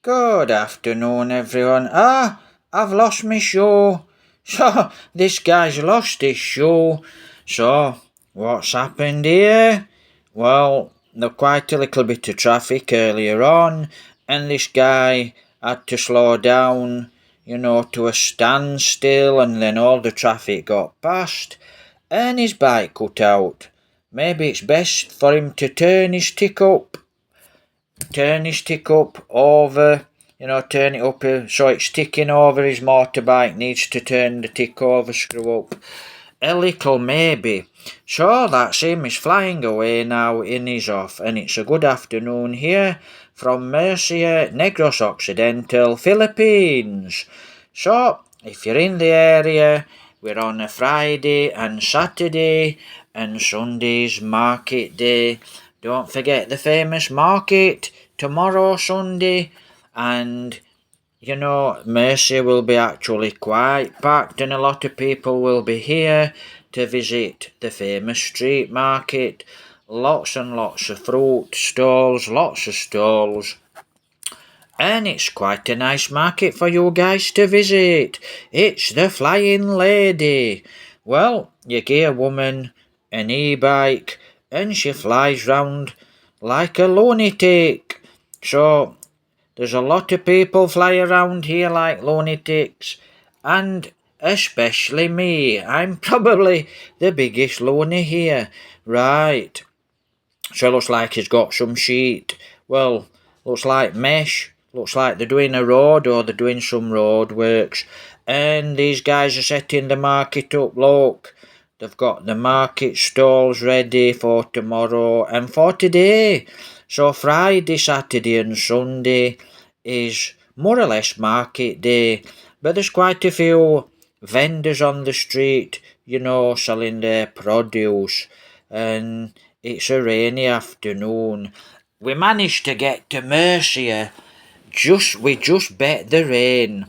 Good afternoon, everyone. I've lost my shoe. So, this guy's lost his shoe. So, what's happened here? Well, there's quite a little bit of traffic earlier on, and this guy had to slow down, to a standstill, and then all the traffic got past, and his bike cut out. Maybe it's best for him to turn his stick up over, turn it up so it's ticking over his motorbike, needs to turn the tick over, screw up a little maybe. So that's him, he's flying away now, and he's off, and it's a good afternoon here from Murcia, Negros Occidental, Philippines. So, if you're in the area, we're on a Friday and Saturday, and Sunday's market day. Don't forget the famous market tomorrow, Sunday, and Mercy will be actually quite packed, and a lot of people will be here to visit the famous street market. Lots and lots of fruit stalls, lots of stalls, and it's quite a nice market for you guys to visit. It's the Flying Lady. Well, you get a woman, an e-bike, and she flies round like a lunatic. So, there's a lot of people fly around here like lunatics, and especially me. I'm probably the biggest loony here. Right. So looks like he's got some sheet. Well, looks like mesh. Looks like they're doing a road or they're doing some road works. And these guys are setting the market up, look. They've got the market stalls ready for tomorrow and for today. So Friday, Saturday and Sunday is more or less market day. But there's quite a few vendors on the street, selling their produce. And it's a rainy afternoon. We managed to get to Murcia. We just bet the rain,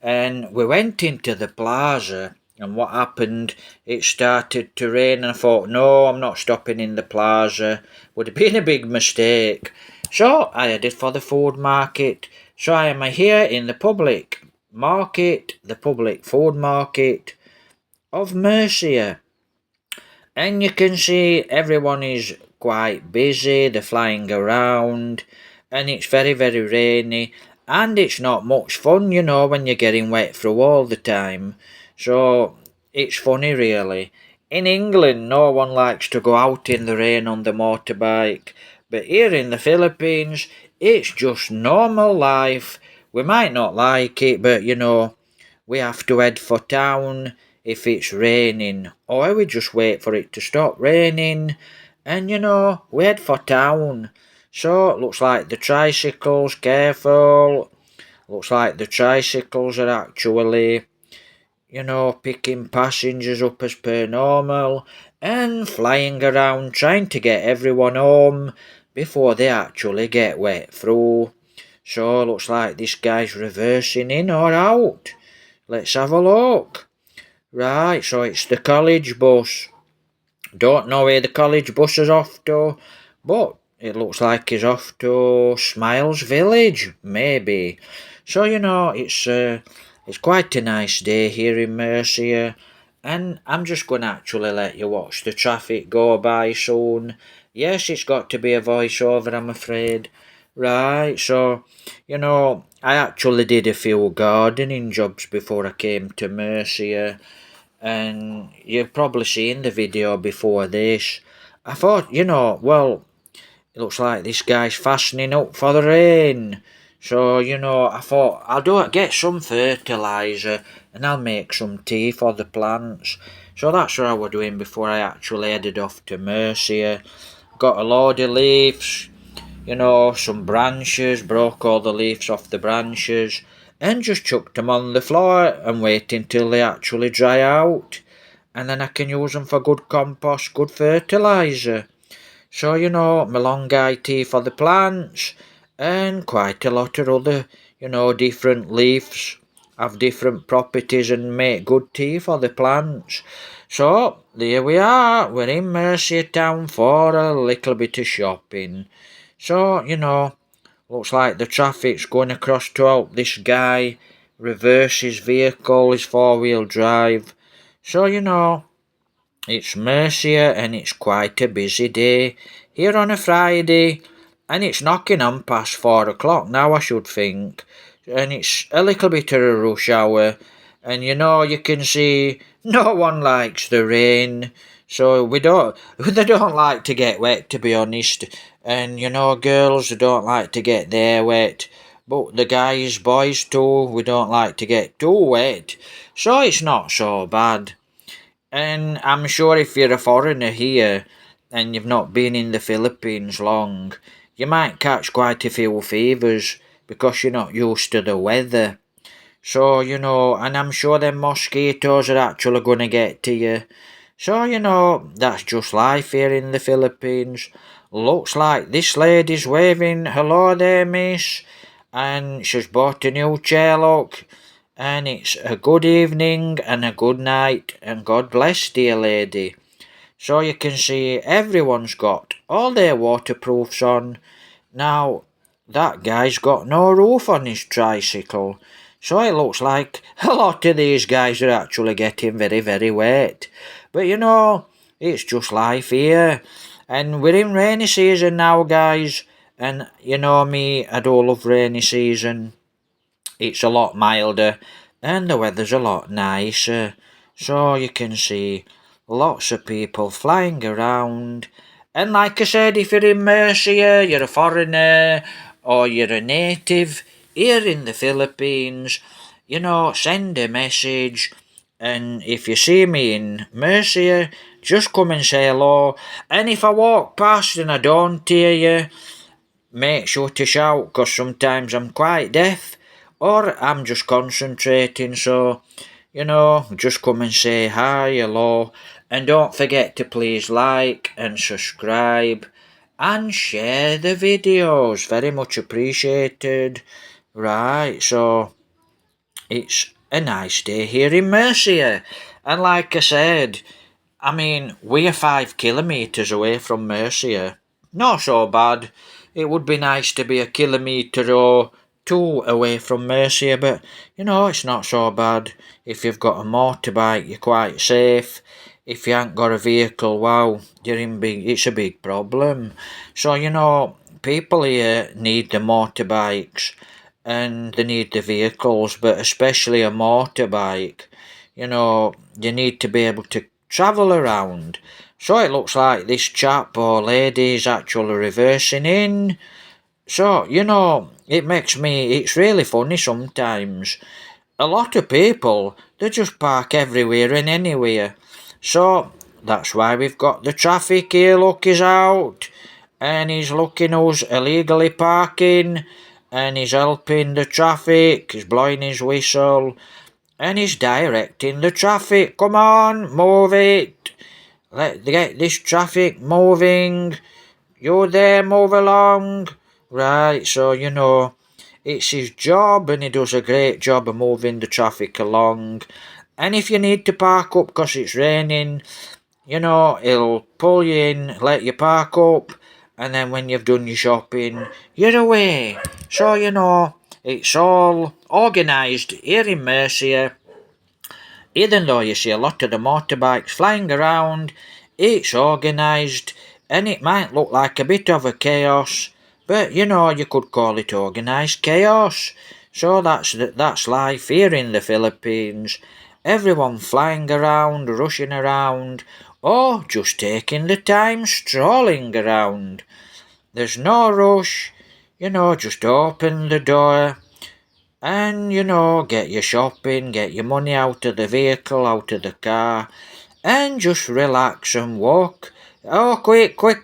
and we went into the plaza. And what happened? It started to rain, and I thought, no, I'm not stopping in the plaza. Would have been a big mistake. So I headed for the food market. So I am here in the public market, the public food market of Murcia. And you can see everyone is quite busy, they're flying around, and it's very, very rainy, and it's not much fun, when you're getting wet through all the time. So it's funny, really. In England, no one likes to go out in the rain on the motorbike, but here in the Philippines, it's just normal life. We might not like it, but we have to head for town if it's raining, or we just wait for it to stop raining, and we head for town. So it looks like the tricycles, careful, looks like the tricycles are actually, picking passengers up as per normal, and flying around trying to get everyone home before they actually get wet through. So looks like this guy's reversing in or out. Let's have a look. Right, so it's the college bus. Don't know where the college bus is off to, but it looks like he's off to Smiles Village, maybe. So it's quite a nice day here in Murcia, and I'm just going to actually let you watch the traffic go by soon. Yes, it's got to be a voiceover, I'm afraid. Right, so I actually did a few gardening jobs before I came to Murcia, and you've probably seen the video before this. I thought, well, it looks like this guy's fastening up for the rain. So, I thought get some fertiliser and I'll make some tea for the plants. So that's what I was doing before I actually headed off to Murcia. Got a load of leaves, some branches, broke all the leaves off the branches, and just chucked them on the floor and wait until they actually dry out. And then I can use them for good compost, good fertiliser. So, Malongai tea for the plants, and quite a lot of other, different leaves have different properties and make good tea for the plants. So, there we are, we're in Mercia town for a little bit of shopping. So, Looks like the traffic's going across to help this guy reverse his vehicle, his four-wheel drive. So, it's Murcia and it's quite a busy day here on a Friday, and it's knocking on past 4 o'clock now, I should think, and it's a little bit of a rush hour, and you can see no one likes the rain, so they don't like to get wet, to be honest, and girls don't like to get their wet, but the boys too, we don't like to get too wet, so it's not so bad. And I'm sure if you're a foreigner here and you've not been in the Philippines long, you might catch quite a few fevers because you're not used to the weather. So, and I'm sure them mosquitoes are actually going to get to you. So, that's just life here in the Philippines. Looks like this lady's waving hello there, miss. And she's bought a new chair, look. And it's a good evening and a good night. And God bless, dear lady. So you can see everyone's got all their waterproofs on. Now, that guy's got no roof on his tricycle. So it looks like a lot of these guys are actually getting very, very wet. But it's just life here. And we're in rainy season now, guys. And you know me, I do love rainy season. It's a lot milder and the weather's a lot nicer. So you can see lots of people flying around. And like I said, if you're in Murcia, you're a foreigner or you're a native here in the Philippines, send a message. And if you see me in Murcia, just come and say hello. And if I walk past and I don't hear you, make sure to shout, because sometimes I'm quite deaf or I'm just concentrating, so just come and say hi, hello, and don't forget to please like and subscribe and share the videos, very much appreciated. Right, so it's a nice day here in Murcia, and like I said, we're 5 kilometres away from Murcia. Not so bad. It would be nice to be a kilometre or two away from Murcia, but it's not so bad. If you've got a motorbike, you're quite safe. If you ain't got a vehicle, wow, it's a big problem. So, people here need the motorbikes and they need the vehicles, but especially a motorbike. You need to be able to travel around. So it looks like this chap or lady is actually reversing in. So, it's really funny sometimes. A lot of people, they just park everywhere and anywhere. So, that's why we've got the traffic here, look, he's out. And he's looking who's illegally parking. And he's helping the traffic, he's blowing his whistle. And he's directing the traffic. Come on, move it. Let's get this traffic moving. You there, move along. Right, so it's his job and he does a great job of moving the traffic along. And if you need to park up because it's raining, he'll pull you in, let you park up, and then when you've done your shopping, you're away. So, it's all organised here in Murcia. Even though you see a lot of the motorbikes flying around, it's organised, and it might look like a bit of a chaos, but you could call it organised chaos. So that's life here in the Philippines. Everyone flying around, rushing around, or just taking the time strolling around. There's no rush, just open the door and, get your shopping, get your money out of the vehicle, out of the car, and just relax and walk. Oh, quickly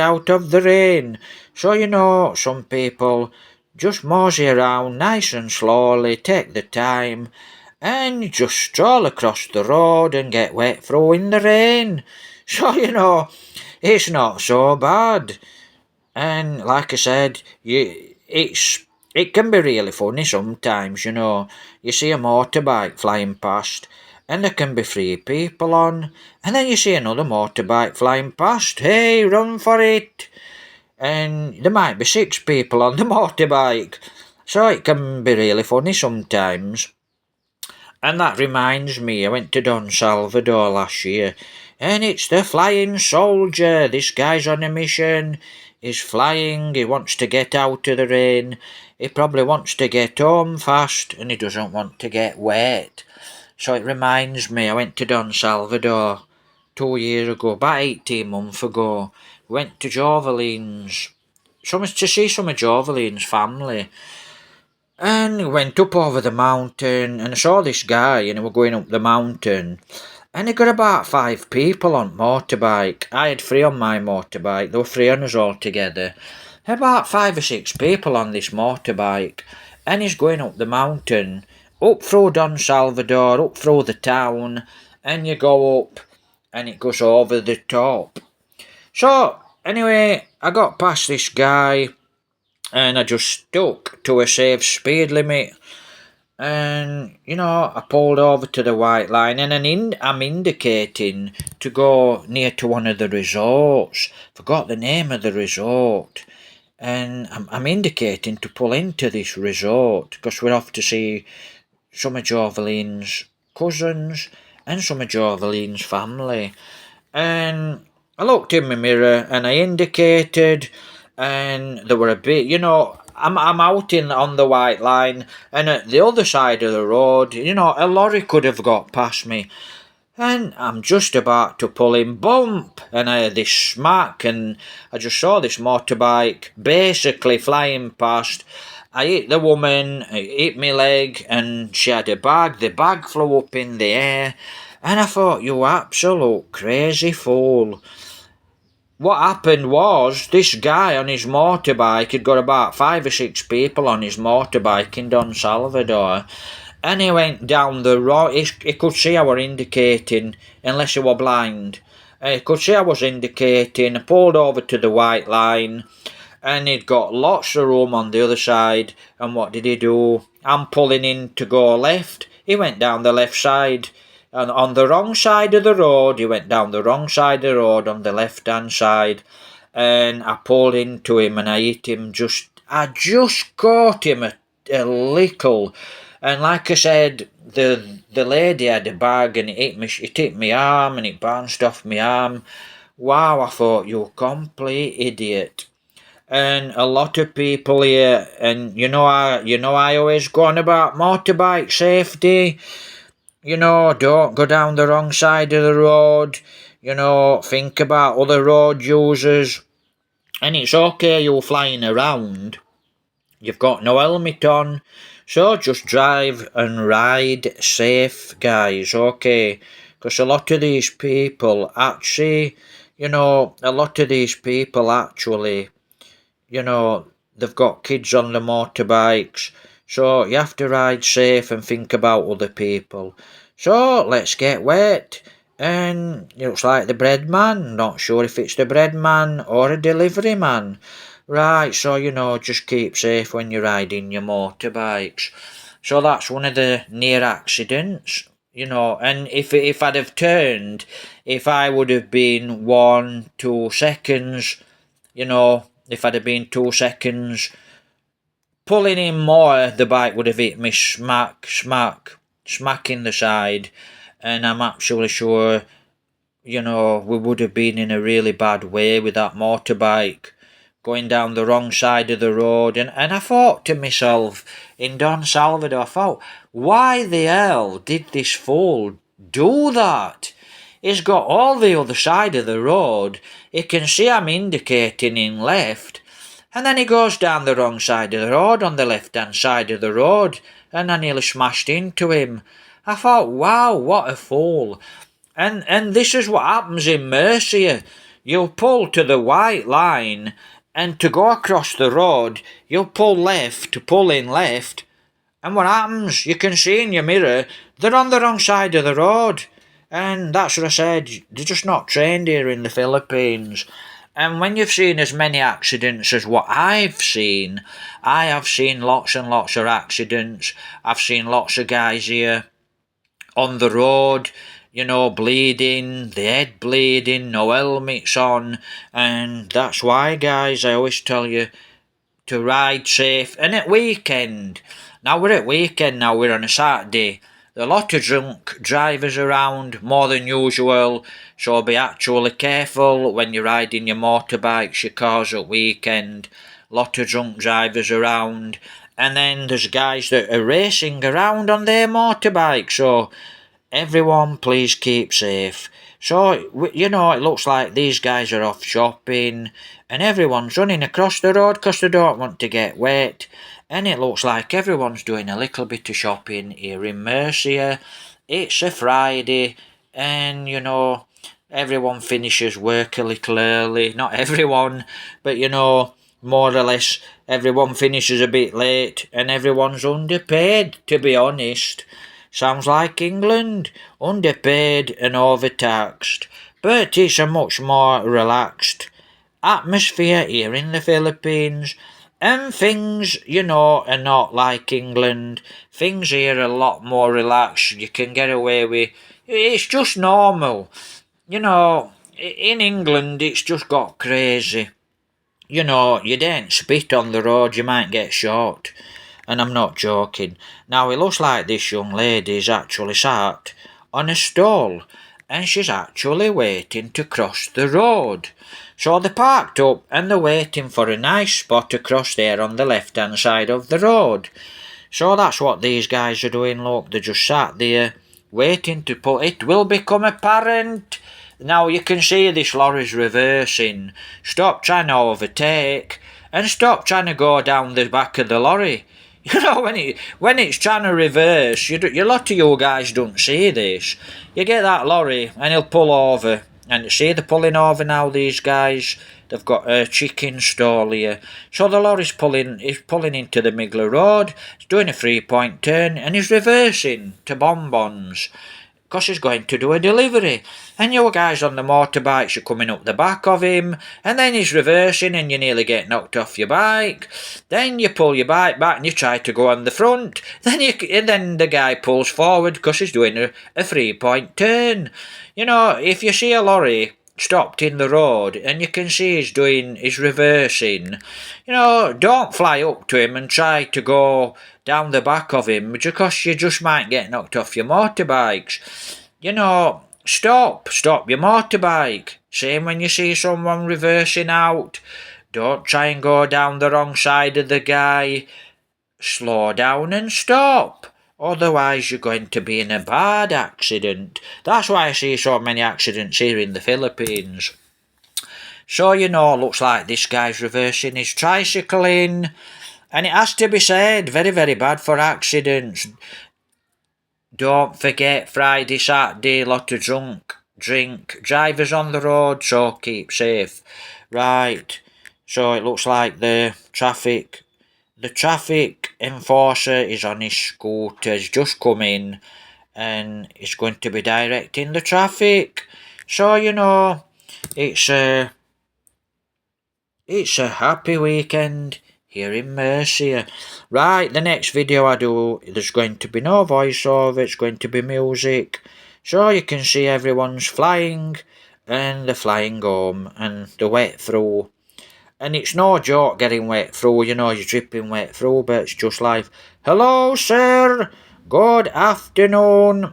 out of the rain. So, some people just mosey around nice and slowly, take the time, and just stroll across the road and get wet through in the rain. So, it's not so bad. And like I said, it can be really funny sometimes, You see a motorbike flying past, and there can be 3 people on, and then you see another motorbike flying past. Hey, run for it! and there might be 6 people on the motorbike. So it can be really funny sometimes. And that reminds me, I went to Don Salvador last year, and it's the flying soldier. This guy's on a mission. He's flying, he wants to get out of the rain. He probably wants to get home fast, and he doesn't want to get wet. So it reminds me, I went to Don Salvador 2 years ago, about 18 months ago. Went to Jovelines, to see some of Jovelines' family. And went up over the mountain, and I saw this guy, and we were going up the mountain, and he got about 5 people on motorbike. I had 3 on my motorbike, there were 3 on us all together. About 5 or 6 people on this motorbike, and he's going up the mountain, up through Don Salvador, up through the town, and you go up, and it goes over the top. So, anyway, I got past this guy, and I just stuck to a safe speed limit. And, I pulled over to the white line, and I'm indicating to go near to one of the resorts. Forgot the name of the resort. And I'm indicating to pull into this resort, because we're off to see some of Joveline's cousins and some of Joveline's family. And I looked in my mirror, and I indicated, and there were a bit, I'm out on the white line, and at the other side of the road, a lorry could have got past me. And I'm just about to pull in, bump, and I had this smack, and I just saw this motorbike basically flying past. I hit the woman, I hit my leg, and she had a bag. The bag flew up in the air, and I thought, you absolute crazy fool. What happened was, this guy on his motorbike had got about 5 or 6 people on his motorbike in Don Salvador, and he went down the road. He could see I were indicating, unless he were blind. He could see I was indicating. I pulled over to the white line, and he'd got lots of room on the other side. And what did he do? I'm pulling in to go left. He went down the left side. And on the wrong side of the road, he went down the wrong side of the road on the left-hand side. And I pulled into him, and I hit him I just caught him a little. And like I said, the lady had a bag, and it hit my arm, and it bounced off my arm. Wow, I thought, you complete idiot. And a lot of people here, and I always go on about motorbike safety. Don't go down the wrong side of the road. Think about other road users. And it's okay you're flying around. You've got no helmet on. So just drive and ride safe, guys, okay? Because a lot of these people actually, they've got kids on the motorbikes. So you have to ride safe and think about other people. So let's get wet. And it looks like the bread man. Not sure if it's the bread man or a delivery man. Right, so just keep safe when you're riding your motorbikes. So that's one of the near accidents, and if I'd have turned, if I would have been 1-2 seconds, if I'd have been 2 seconds pulling in more, the bike would have hit me smack in the side, and I'm absolutely sure, we would have been in a really bad way with that motorbike going down the wrong side of the road. And I thought to myself, in Don Salvador, I thought, why the hell did this fool do that? He's got all the other side of the road. He can see I'm indicating in left, and then he goes down the wrong side of the road on the left-hand side of the road, and I nearly smashed into him. I thought, wow, what a fool. And this is what happens in Murcia. You'll pull to the white line, and to go across the road, you'll pull in left, and what happens? You can see in your mirror, they're on the wrong side of the road. And that's what I said, they're just not trained here in the Philippines. And when you've seen as many accidents as what I've seen, I have seen lots and lots of accidents. I've seen lots of guys here on the road, bleeding, the head bleeding, no helmets on, and that's why, guys, I always tell you to ride safe. And at weekend, now we're at weekend now, we're on a Saturday, there are a lot of drunk drivers around, more than usual, so be actually careful when you're riding your motorbikes, your cars at weekend. A lot of drunk drivers around, and then there's guys that are racing around on their motorbikes, so everyone please keep safe. So, it looks like these guys are off shopping and everyone's running across the road because they don't want to get wet. And it looks like everyone's doing a little bit of shopping here in Murcia. It's a Friday and, everyone finishes work a little early. Not everyone, but, more or less everyone finishes a bit late and everyone's underpaid, to be honest. Sounds like England, underpaid and overtaxed, but it's a much more relaxed atmosphere here in the Philippines, and things, are not like England. Things here are a lot more relaxed, you can get away with, it's just normal. In England it's just got crazy. You don't spit on the road, you might get shot. And I'm not joking. Now, it looks like this young lady is actually sat on a stall and she's actually waiting to cross the road. So they're parked up and they're waiting for a nice spot across there on the left-hand side of the road. So that's what these guys are doing, look. They're just sat there waiting to pull. It will become apparent. Now you can see this lorry's reversing. Stop trying to overtake and stop trying to go down the back of the lorry. When it's trying to reverse, a lot of you guys don't see this. You get that lorry and he'll pull over. And see, they're pulling over now, these guys. They've got a chicken stall here. So the lorry's pulling into the middle of the road. He's doing a 3-point turn and he's reversing to bonbons, because he's going to do a delivery. And you guys on the motorbikes are coming up the back of him, and then he's reversing and you nearly get knocked off your bike. Then you pull your bike back and you try to go on the front. Then the guy pulls forward because he's doing a 3-point turn. If you see a lorry stopped in the road and you can see he's reversing, don't fly up to him and try to go down the back of him, because you just might get knocked off your motorbikes. Stop your motorbike. Same when you see someone reversing out. Don't try and go down the wrong side of the guy. Slow down and stop. Otherwise you're going to be in a bad accident. That's why I see so many accidents here in the Philippines. So, looks like this guy's reversing his tricycle in. And it has to be said, very, very bad for accidents. Don't forget, Friday, Saturday, lot of drink drivers on the road, so keep safe. Right, so it looks like the traffic enforcer is on his scooter, he's just come in and he's going to be directing the traffic. So, it's a happy weekend here in Murcia. Right, the next video I do, there's going to be no voiceover, it's going to be music. So you can see everyone's flying, and they're flying home, and they're wet through. And it's no joke getting wet through, you're dripping wet through, but it's just like, hello sir, good afternoon.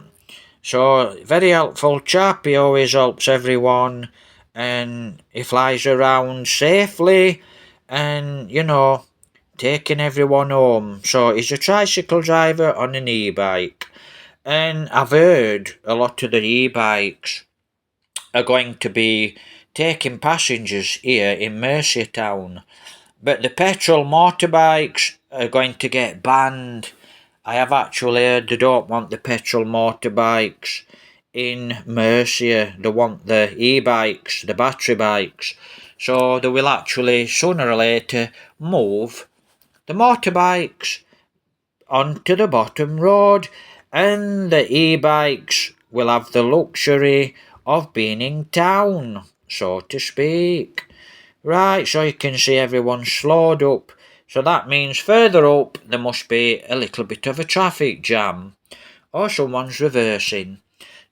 So, very helpful chap, he always helps everyone, and he flies around safely, and, taking everyone home. So he's a tricycle driver on an e-bike. And I've heard a lot of the e-bikes are going to be taking passengers here in Murcia town. But the petrol motorbikes are going to get banned. I have actually heard they don't want the petrol motorbikes in Murcia. They want the e-bikes, the battery bikes. So they will actually, sooner or later, move the motorbikes onto the bottom road, and the e-bikes will have the luxury of being in town, so to speak. Right, so you can see everyone's slowed up, so that means further up there must be a little bit of a traffic jam, or someone's reversing.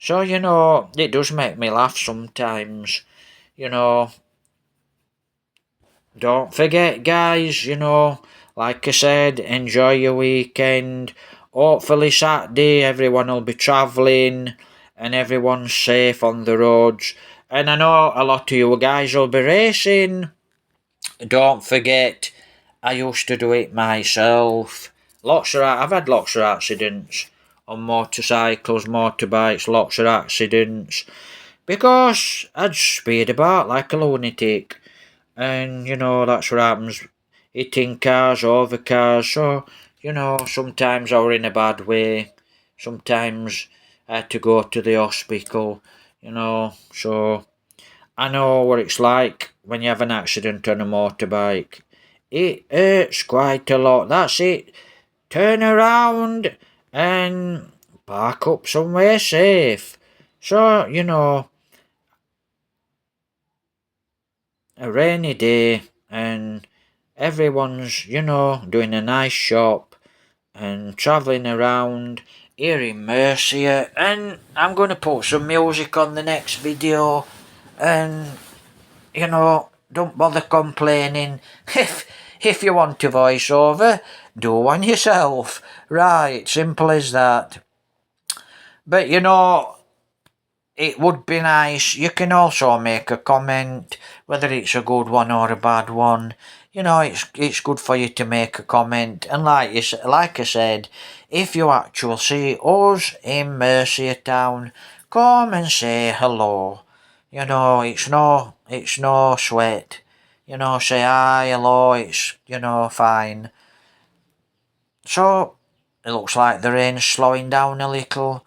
So, it does make me laugh sometimes. You know, don't forget, guys, like I said, enjoy your weekend. Hopefully, Saturday, everyone will be travelling and everyone's safe on the roads. And I know a lot of you guys will be racing. Don't forget, I used to do it myself. I've had lots of accidents on motorcycles, motorbikes, lots of accidents because I'd speed about like a lunatic, and that's what happens. Hitting cars, over cars. So sometimes I were in a bad way. Sometimes I had to go to the hospital. So I know what it's like when you have an accident on a motorbike. It hurts quite a lot. That's it. Turn around and park up somewhere safe. So, a rainy day and everyone's, doing a nice shop and travelling around here in Murcia. And I'm going to put some music on the next video and don't bother complaining. If you want a voiceover, do one yourself. Right, simple as that. But it would be nice. You can also make a comment, whether it's a good one or a bad one. It's good for you to make a comment. And like I said, if you actually see us in Murcia town, come and say hello. It's no sweat. Say hi, hello, it's, fine. So, it looks like the rain's slowing down a little.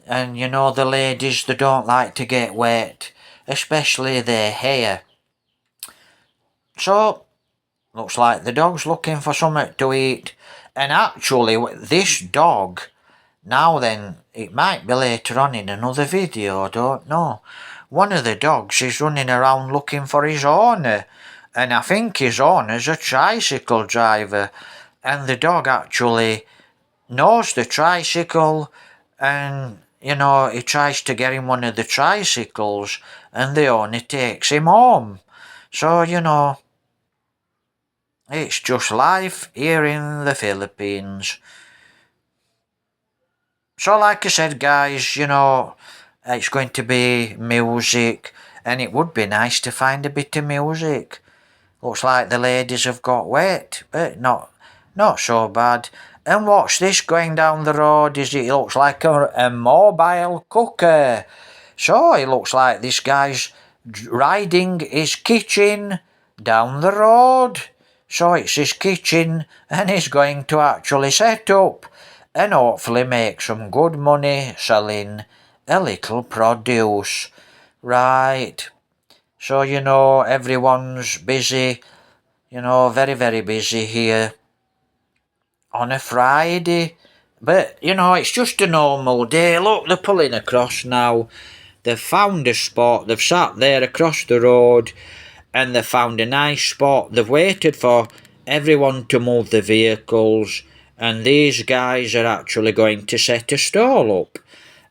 And the ladies, they don't like to get wet, especially their hair. So, looks like the dog's looking for something to eat. And actually, this dog, now then, it might be later on in another video, I don't know. One of the dogs is running around looking for his owner, and I think his owner's a tricycle driver, and the dog actually knows the tricycle, and he tries to get him one of the tricycles, and the owner takes him home. So, it's just life here in the Philippines. So, like I said, guys, it's going to be music, and it would be nice to find a bit of music. Looks like the ladies have got wet, but not so bad. And what's this going down the road? It looks like a mobile cooker. So it looks like this guy's riding his kitchen down the road. So it's his kitchen, and he's going to actually set up and hopefully make some good money selling a little produce. Right. So, everyone's busy, very, very busy here on a Friday. But, it's just a normal day. Look, they're pulling across now. They've found a spot. They've sat there across the road and they've found a nice spot. They've waited for everyone to move the vehicles, and these guys are actually going to set a stall up.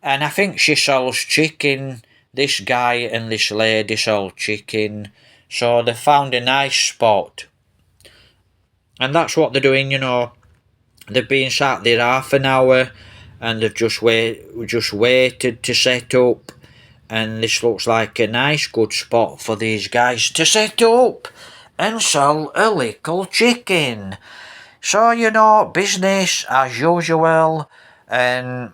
And I think she sells chicken. This guy and this lady sell chicken. So they found a nice spot. And that's what they're doing, They've been sat there half an hour and they've just waited to set up. And this looks like a nice good spot for these guys to set up and sell a little chicken. So, business as usual. And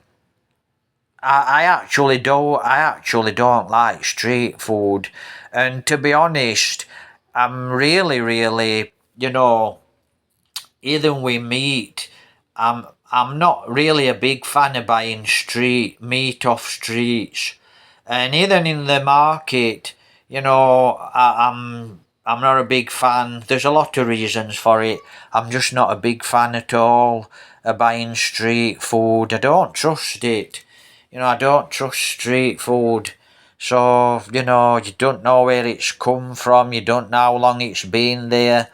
I actually don't like street food. And to be honest, I'm really, really, even with meat, I'm not really a big fan of buying street meat off streets. And even in the market, I'm not a big fan. There's a lot of reasons for it. I'm just not a big fan at all of buying street food. I don't trust it. I don't trust street food. So, you don't know where it's come from. You don't know how long it's been there.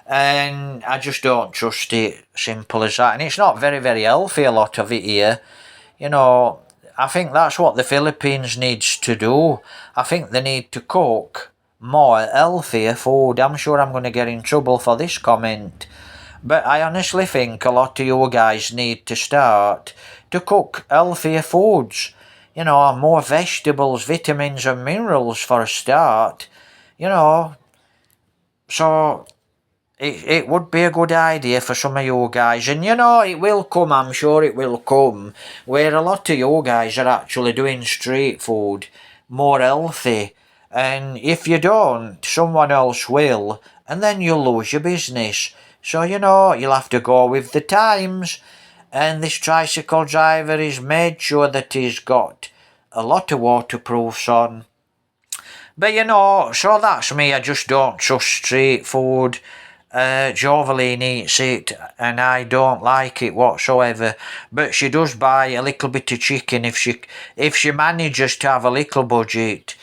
And I just don't trust it. Simple as that. And it's not very, very healthy, a lot of it here. I think that's what the Philippines needs to do. I think they need to cook more healthier food. I'm sure I'm going to get in trouble for this comment, but I honestly think a lot of you guys need to start to cook healthier foods. You know, more vegetables, vitamins and minerals for a start. You know, so it would be a good idea for some of you guys, and you know it will come, I'm sure it will come, where a lot of you guys are actually doing street food more healthy, and if you don't, someone else will, and then you'll lose your business. So you know, you'll have to go with the times, and this tricycle driver has made sure that he's got a lot of waterproofs on. But you know, so that's me, I just don't trust street food. Joveline eats it and I don't like it whatsoever, but she does buy a little bit of chicken if she manages to have a little budget.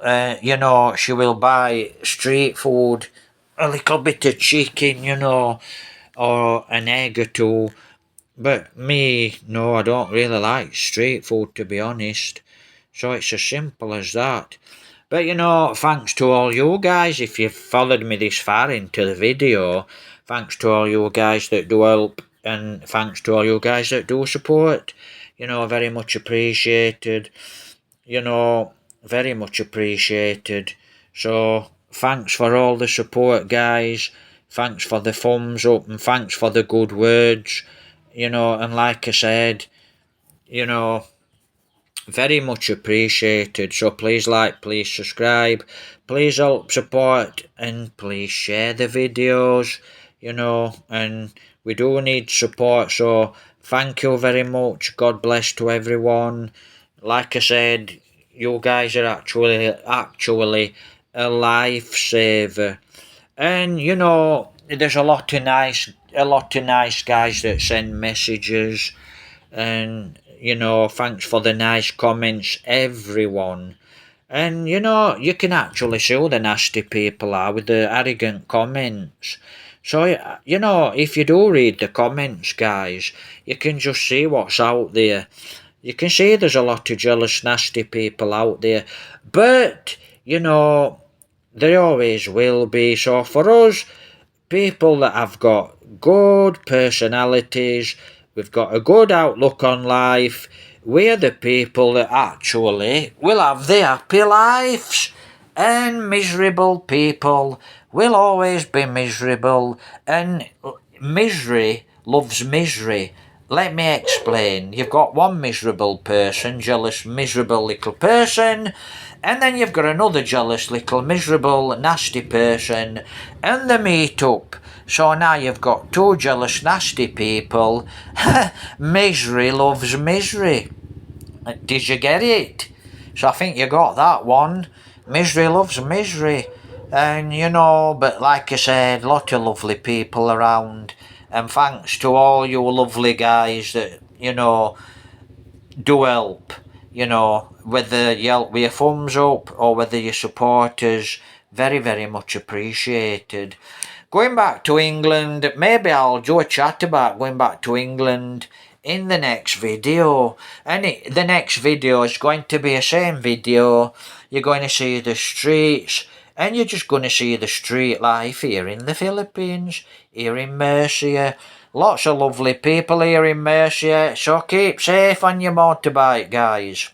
You know, she will buy street food, a little bit of chicken, you know, or an egg or two. But me, no, I don't really like street food, to be honest. So it's as simple as that. But you know, thanks to all you guys, if you've followed me this far into the video, thanks to all you guys that do help, and thanks to all you guys that do support. You know, very much appreciated. You know, very much appreciated. So, thanks for all the support, guys. Thanks for the thumbs up, and thanks for the good words. You know, and like I said, you know, very much appreciated. So please like, please subscribe, please help support, and please share the videos, you know, and we do need support. So thank you very much. God bless to everyone. Like I said, you guys are actually a lifesaver. And you know, there's a lot of nice guys that send messages, and you know, thanks for the nice comments, everyone. And you know, you can actually see who the nasty people are with the arrogant comments. So you know, if you do read the comments, guys, you can just see what's out there. You can see there's a lot of jealous, nasty people out there, but you know, there always will be. So for us, people that have got good personalities, we've got a good outlook on life, we're the people that actually will have the happy lives. And miserable people will always be miserable, and misery loves misery. Let me explain. You've got one miserable person, jealous, miserable little person, and then you've got another jealous, little, miserable, nasty person, and they meet up. So now you've got two jealous, nasty people. Misery loves misery. Did you get it? So I think you got that one. Misery loves misery. And you know, but like I said, a lot of lovely people around. And thanks to all you lovely guys that, you know, do help. You know, whether you help with your thumbs up or whether you support us, very, very much appreciated. Going back to England, maybe I'll do a chat about going back to England in the next video. And the next video is going to be the same video. You're going to see the streets, and you're just going to see the street life here in the Philippines, here in Murcia. Lots of lovely people here in Murcia, so keep safe on your motorbike, guys.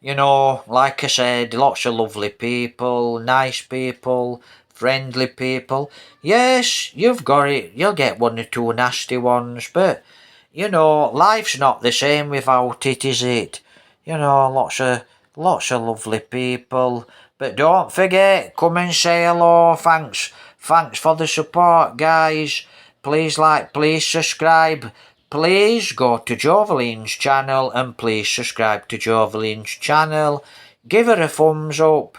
You know, like I said, lots of lovely people, nice people, friendly people. Yes, you've got it, you'll get one or two nasty ones, but, you know, life's not the same without it, is it? You know, lots of lovely people. But don't forget, come and say hello. Thanks for the support, guys. Please like, please subscribe. Please go to Joveline's channel and please subscribe to Joveline's channel. Give her a thumbs up.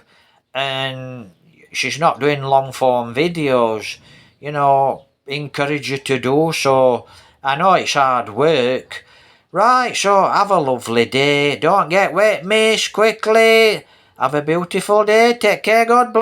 And she's not doing long form videos. You know, encourage you to do so. I know it's hard work. Right, so have a lovely day. Don't get wet, miss, quickly. Have a beautiful day. Take care, God bless.